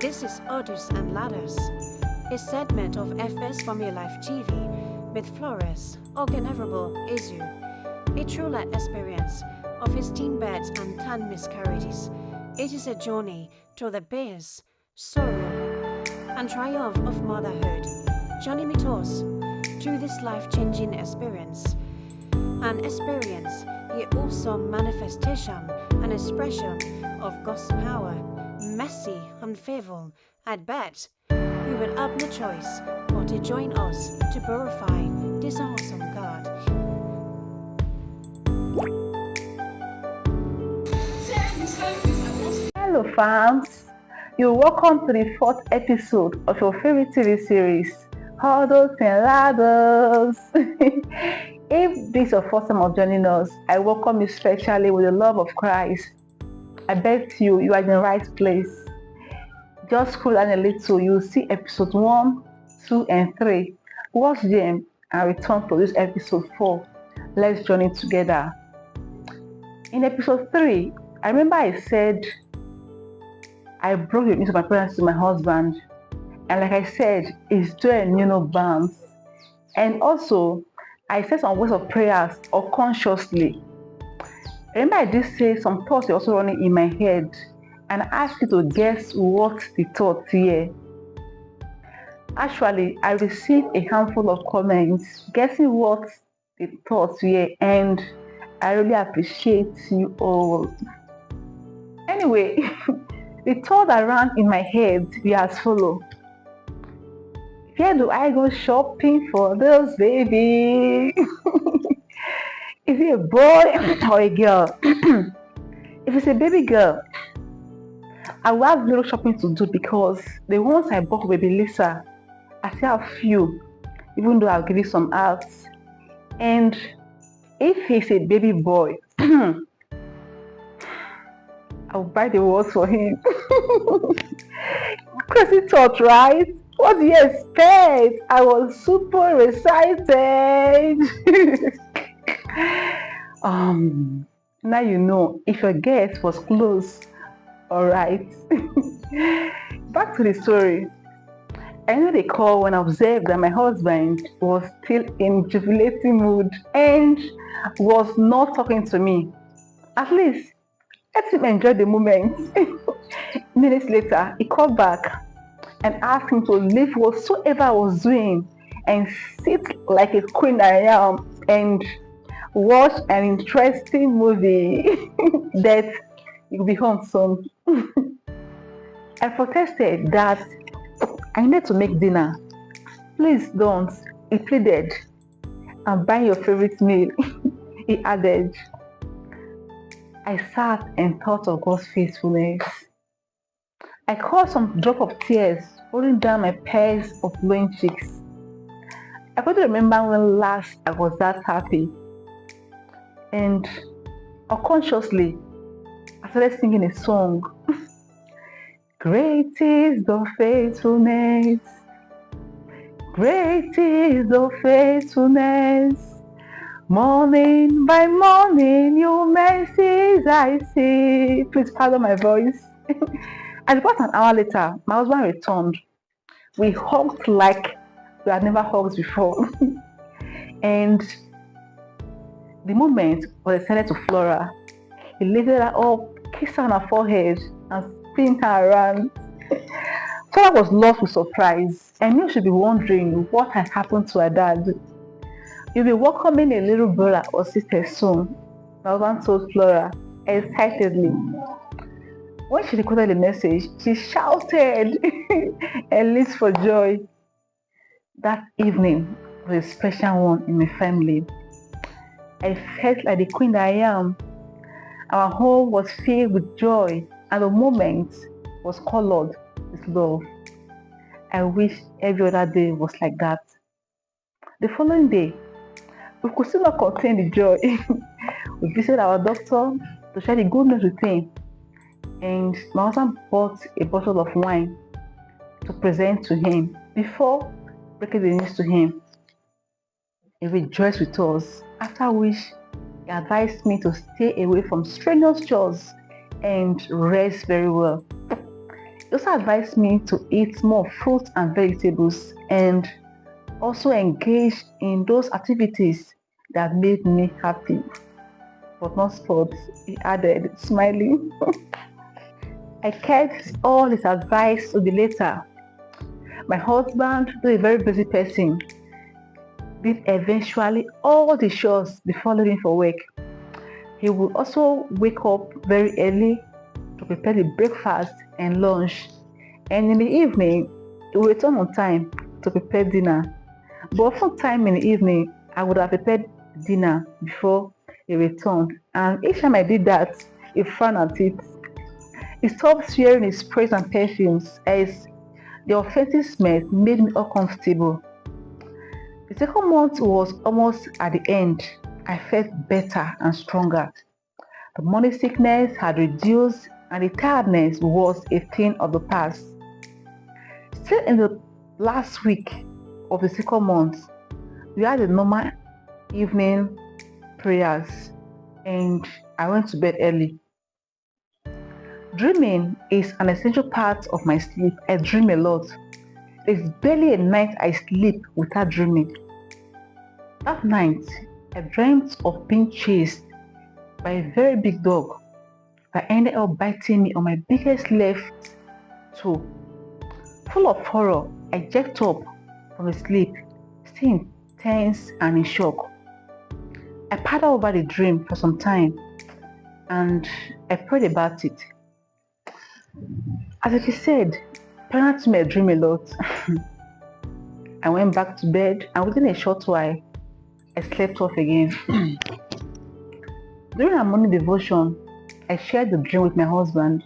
This is Odus and Ladders, a segment of FS Formula Life TV with Flores, Venerable Ezu, a true life experience of his teen births and 10 miscarriages. It is a journey through the bears, sorrow, and triumph of motherhood. Journey with us through this life-changing experience. An experience, yet also manifestation and expression of God's power, mercy, and favor. I bet we will have no choice but to join us to glorify this awesome God. Hello fams, you're welcome to the fourth episode of your favorite TV series, Odus and Ladders. If this is your first time of joining us, I welcome you especially with the love of Christ. I bet you are in the right place. Just scroll down a little, you'll see episode 1, 2, and 3. Watch them and return to this episode 4. Let's journey together. In episode 3, I remember I said I broke the news of my pregnancy to my husband. And like I said, it's doing bounds. And also, I said some words of prayers unconsciously. Remember I did say some thoughts were also running in my head, and I asked you to guess what the thoughts here. Actually, I received a handful of comments guessing what the thoughts were, and I really appreciate you all. Anyway, the thought that ran in my head were as follows. Where do I go shopping for those baby? Is it a boy or a girl? If it's a baby girl, I will have little shopping to do because the ones I bought with baby Lisa, I still have few, even though I'll give you some out. And if he's a baby boy, I'll buy the words for him. Crazy thought, right? What do you expect? I was super excited. Now you know if your guess was close. Alright. Back to the story. I know the call when I observed that my husband was still in jubilating mood and was not talking to me. At least let him enjoy the moment. Minutes later, he called back and asked him to leave whatsoever I was doing and sit like a queen I am and watch an interesting movie that you'll be home soon. I protested that I need to make dinner. Please don't, he pleaded. I'm buying your favorite meal, he added. I sat and thought of God's faithfulness. I caught some drop of tears rolling down my pairs of glowing cheeks. I couldn't remember when last I was that happy. And unconsciously, I started singing a song. Great is the faithfulness. Great is the faithfulness. Morning by morning, your mercies I see. Please pardon my voice. And about an hour later, my husband returned. We hugged like we had never hugged before. And the moment was extended to Flora. He lifted her up, kissed her on her forehead, and spun her around. Flora was lost with surprise. I knew she'd be wondering what had happened to her dad. You'll be welcoming a little brother or sister soon, my husband told Flora excitedly. When she recorded the message, she shouted and leaped for joy. That evening was a special one in my family. I felt like the queen that I am. Our home was filled with joy, and the moment was colored with love. I wish every other day was like that. The following day, we could still not contain the joy. We visited our doctor to share the good news with him, and my husband bought a bottle of wine to present to him before breaking the news to him. He rejoiced with us, after which he advised me to stay away from strenuous chores and rest very well. He also advised me to eat more fruits and vegetables and also engage in those activities that made me happy, but not sports, he added, smiling. I kept all his advice to the letter. My husband, though a very busy person, did eventually all the chores before leaving for work. He would also wake up very early to prepare the breakfast and lunch, and in the evening, he would return on time to prepare dinner. But for time in the evening, I would have prepared dinner before he returned, and each time I did that, he frowned at it. He stopped swearing his sprays and perfumes as the offensive smell made me uncomfortable. The second month was almost at the end. I felt better and stronger. The morning sickness had reduced and the tiredness was a thing of the past. Still in the last week of the second month, we had the normal evening prayers and I went to bed early. Dreaming is an essential part of my sleep. I dream a lot. There's barely a night I sleep without dreaming. That night, I dreamt of being chased by a very big dog that ended up biting me on my biggest left toe. Full of horror, I jerked up from the sleep, still tense and in shock. I pondered over the dream for some time and I prayed about it. As if he said, parents may dream a lot. I went back to bed and within a short while, I slept off again. During our morning devotion, I shared the dream with my husband.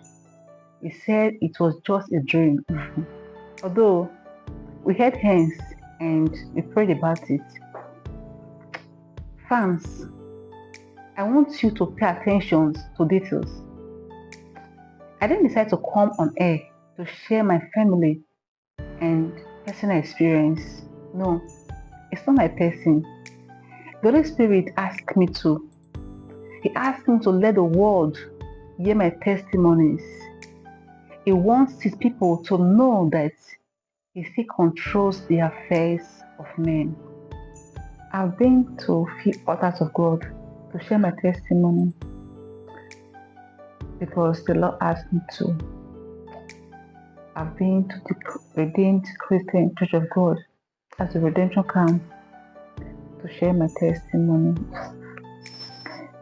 He said it was just a dream. Although we held hands and we prayed about it. Fans, I want you to pay attention to details. I then decided to come on air to share my family and personal experience. No, it's not my person. The Holy Spirit asked me to. He asked me to let the world hear my testimonies. He wants his people to know that he still controls the affairs of men. I've been to few altars of God to share my testimony because the Lord asked me to. I've been to the Redeemed Christian Church of God as a redemption camp to share my testimony.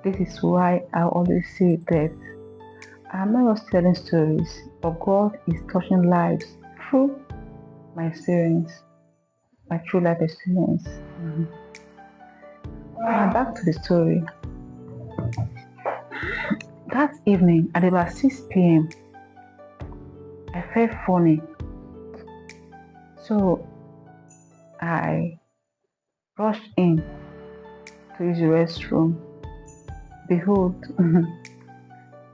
This is why I always say that I'm not just telling stories, but God is touching lives through my experience, my true life experience. Now back to the story. That evening at about 6 p.m., I felt funny. So I rushed in to use the restroom. Behold,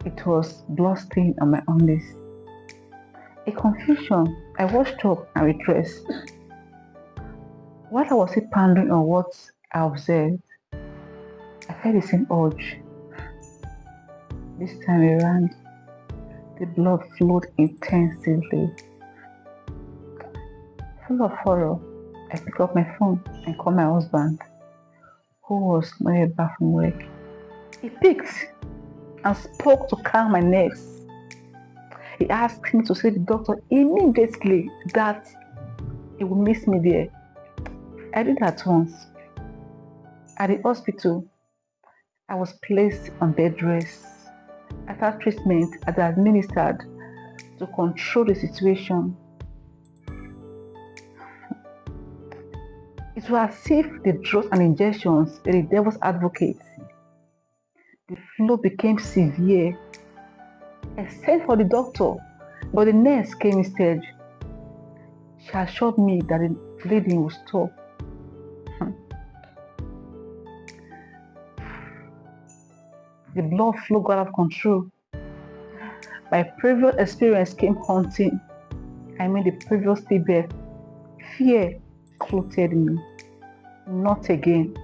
it was blood-stained on my undies. A confusion, I washed up and redressed. While I was still pondering on what I observed, I felt the same urge. This time around, the blood flowed intensively. Full of horror, I picked up my phone and called my husband, who was not yet back from work. He picked and spoke to calm my nerves. He asked me to see the doctor immediately that he would miss me there. I did at once. At the hospital, I was placed on bed rest after treatment I had administered to control the situation. It was as if the drugs and injections were the devil's advocates. The flow became severe. I sent for the doctor, but the nurse came instead. She assured me that the bleeding would stop. The blood flow got out of control. My previous experience came haunting. The previous stillbirth. Fear clothed me. Not again.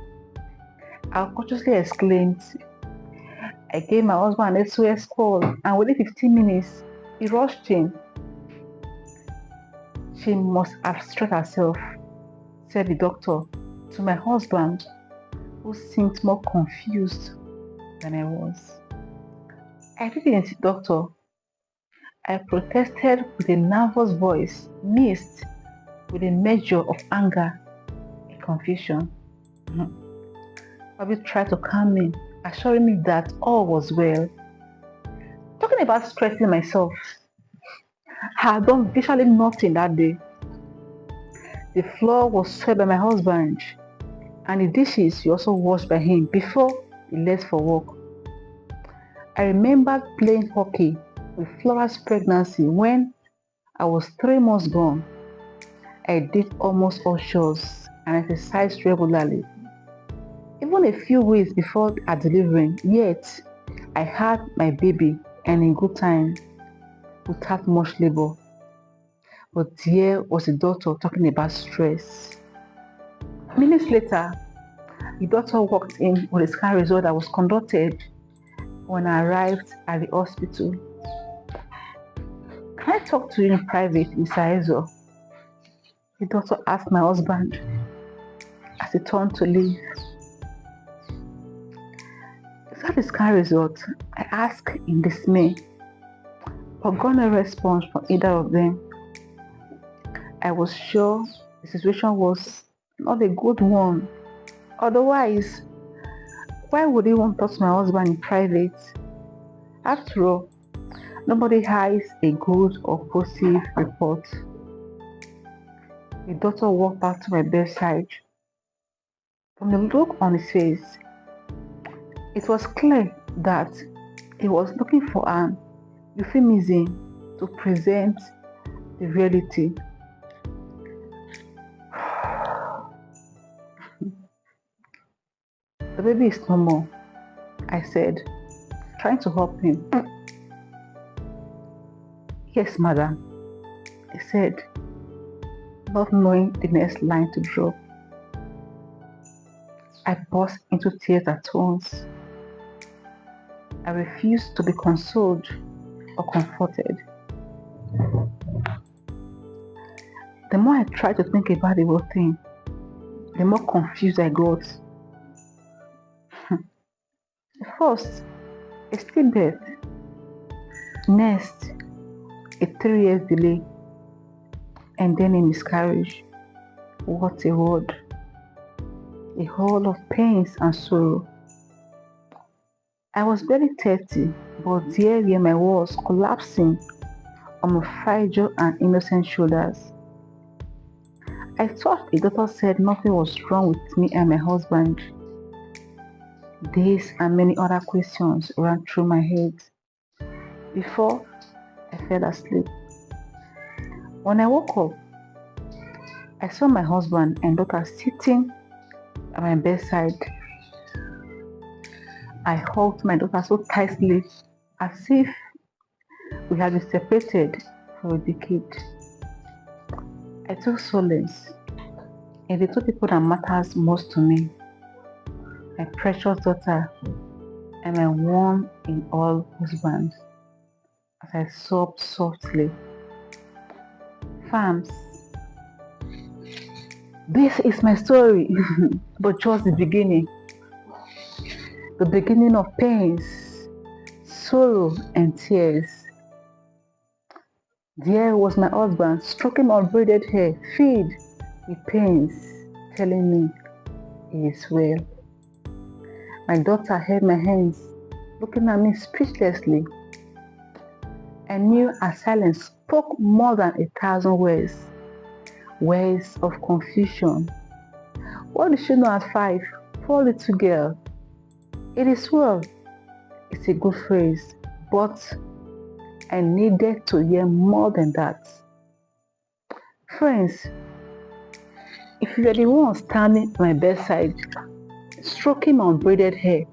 I unconsciously exclaimed. I gave my husband an SOS call and within 15 minutes, he rushed in. She must have stressed herself, said the doctor to my husband, who seemed more confused than I was. I didn't, doctor. I protested with a nervous voice, mixed with a measure of anger and confusion. Bobby tried to calm me, assuring me that all was well. Talking about stressing myself, I had done virtually nothing that day. The floor was swept by my husband, and the dishes were also washed by him before he left for work. I remembered playing hockey with Flora's pregnancy when I was 3 months gone. I did almost all chores and exercised regularly, even a few weeks before her delivery, yet I had my baby and in good time without much labor. But there was the doctor talking about stress. Minutes later, the doctor walked in with a scan result that was conducted when I arrived at the hospital. Can I talk to you in private, Mr. Ezo? The doctor asked my husband as he turned to leave. Is that the scan result? I asked in dismay, but got no response from either of them. I was sure the situation was not a good one. Otherwise, why would he want to talk to my husband in private? After all, nobody hides a good or positive report. The doctor walked back to my bedside. From the look on his face, it was clear that he was looking for an euphemism to present the reality. The baby is normal, I said, trying to help him. Yes, madam, he said, not knowing the next line to drop. I burst into tears at once. I refused to be consoled or comforted. The more I tried to think about the whole thing, the more confused I got. First, a stillbirth. Next, a 3 years delay. And then a miscarriage. What a word. A whole of pains and sorrow. I was barely 30, but there were my walls collapsing on my fragile and innocent shoulders. I thought the doctor said nothing was wrong with me and my husband. These and many other questions ran through my head before I fell asleep. When I woke up, I saw my husband and daughter sitting at my bedside. I hugged my daughter so tightly as if we had been separated for a decade. I took solace in the two people that matters most to me, my precious daughter and my one in all husband, as I sobbed softly. Farms. This is my story, but just the beginning. The beginning of pains, sorrow, and tears. There was my husband stroking my braided hair, filled with pains, telling me he is well. My daughter held my hands, looking at me speechlessly. I knew her silence spoke more than 1,000 words. Words of confusion. What did she know at 5? Poor little girl. It is well. It's a good phrase, but I needed to hear more than that. Friends, if you are the one standing at my bedside, stroking my unbraided hair,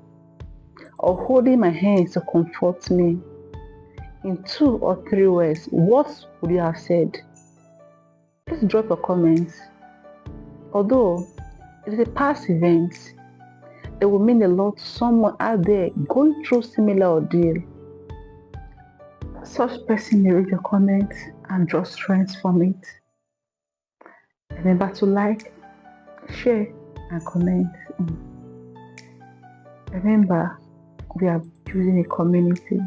or holding my hands to comfort me, in 2 or 3 words, what would you have said? Please drop your comments. Although it is a past event, it will mean a lot to someone out there going through similar ordeal. Such person may read your comments and draw strength from it. Remember to like, share, and comment. Remember, we are building a community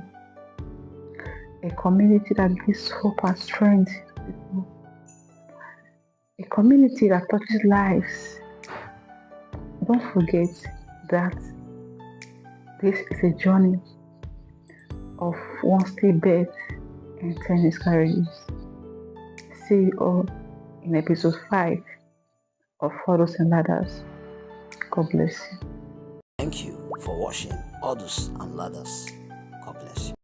that gives hope and strength to people, a community that touches lives. Don't forget that this is a journey of one stillbirth and 10 miscarriages. See you all in episode 5 of Photos and Ladders. God bless you. Thank you for watching Orders and Ladders. God bless you.